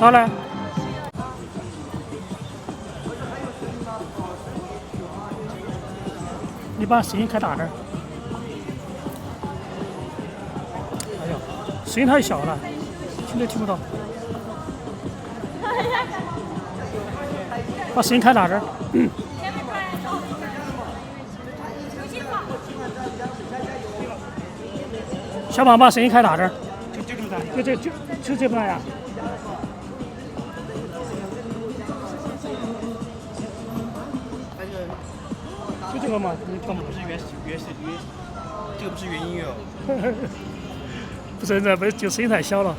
咋了？你把声音开大点。哎呀，声音太小了，听都听不到。把声音开大点。小胖把声音开大点。就这么大，就这么大呀。就这个嘛，你看嘛。不是原这个不是原音乐哦。不是，那不就声音太小了。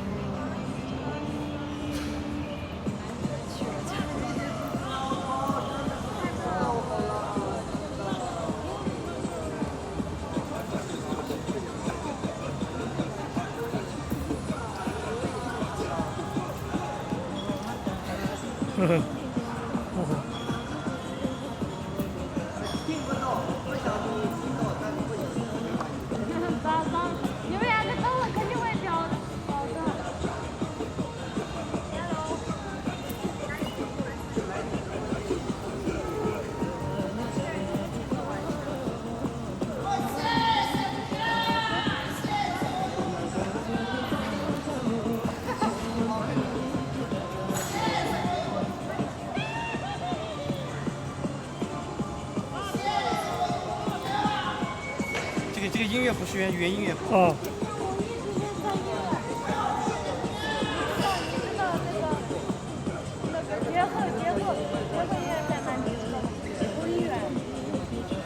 呵呵。你们两个等会肯定会掉的。这个音乐不是原音乐。哦。结合音乐在南京的播音乐，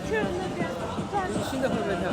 去那边转。新的会不会跳？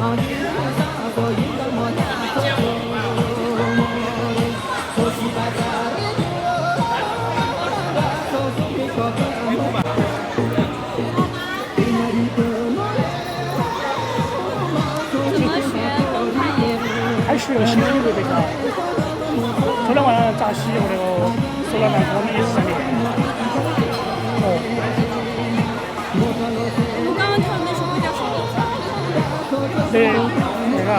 怎么学东汉演？还是有新的味道。昨天晚上炸西我那个收了2个，我们也是在练。哦，我们刚刚跳的那首歌叫什么？对，那个。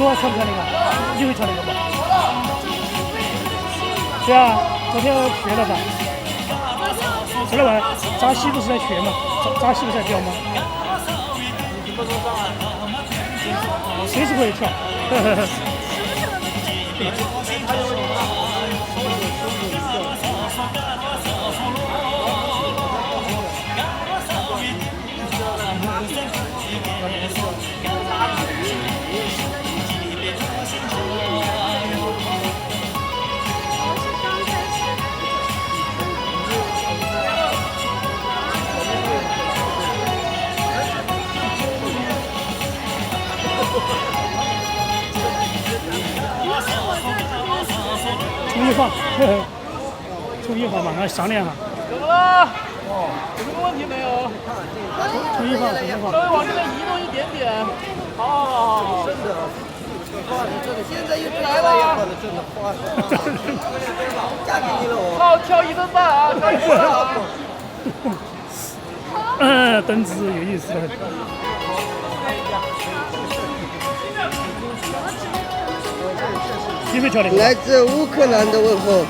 说跳不跳那个？你会跳那个不？对啊，昨天学的吧。昨天晚上扎西不是在学吗？扎西不是在跳吗？随时可以跳。充一号，充一号马上商量哈。怎么了？哦，有什么问题没有？充一号，充一号。稍微往这边移动一点点。好。现在又来了。嫁给你了我。好，跳1分半啊，跳1分半啊。灯子有意思了。你会跳那个？来自乌克兰的问候，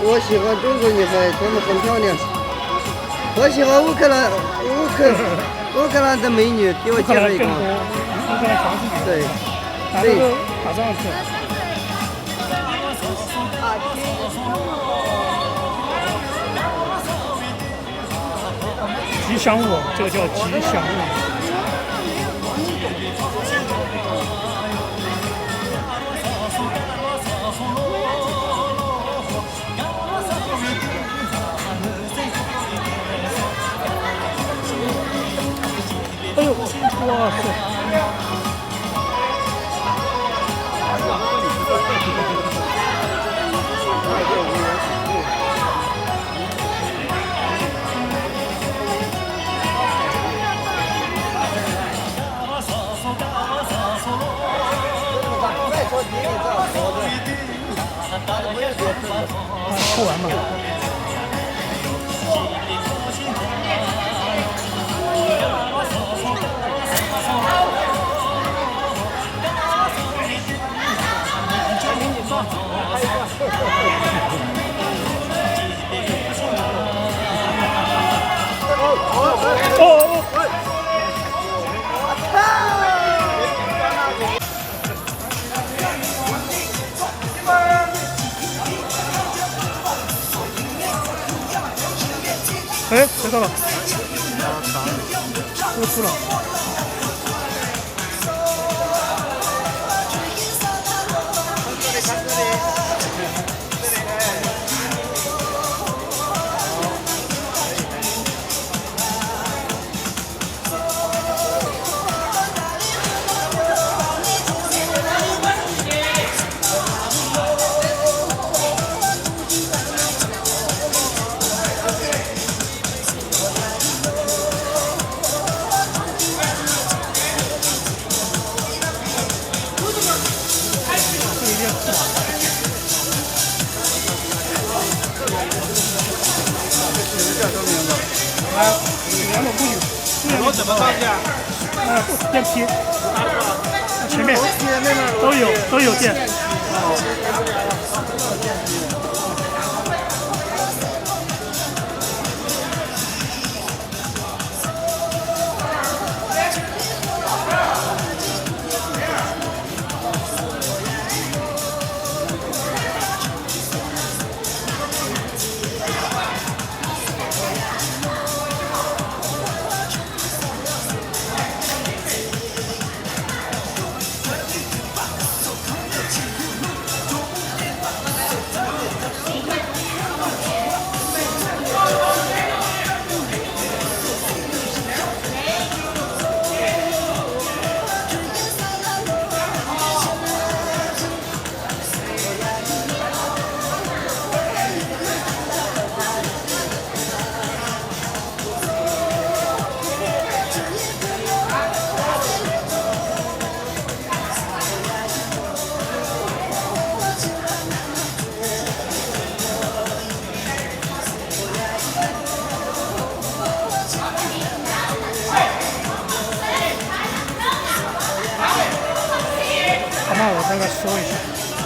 我喜欢中国女孩，她们很漂亮。我喜欢乌克兰的美女，给我介绍一个。乌克兰全是女的。对，打这个打仗去。吉祥物，这个叫吉祥物。哎呦，哇塞！抽完嘛。哎，谁到了？又出了。我怎么上去啊？电梯，前面都有电。位置。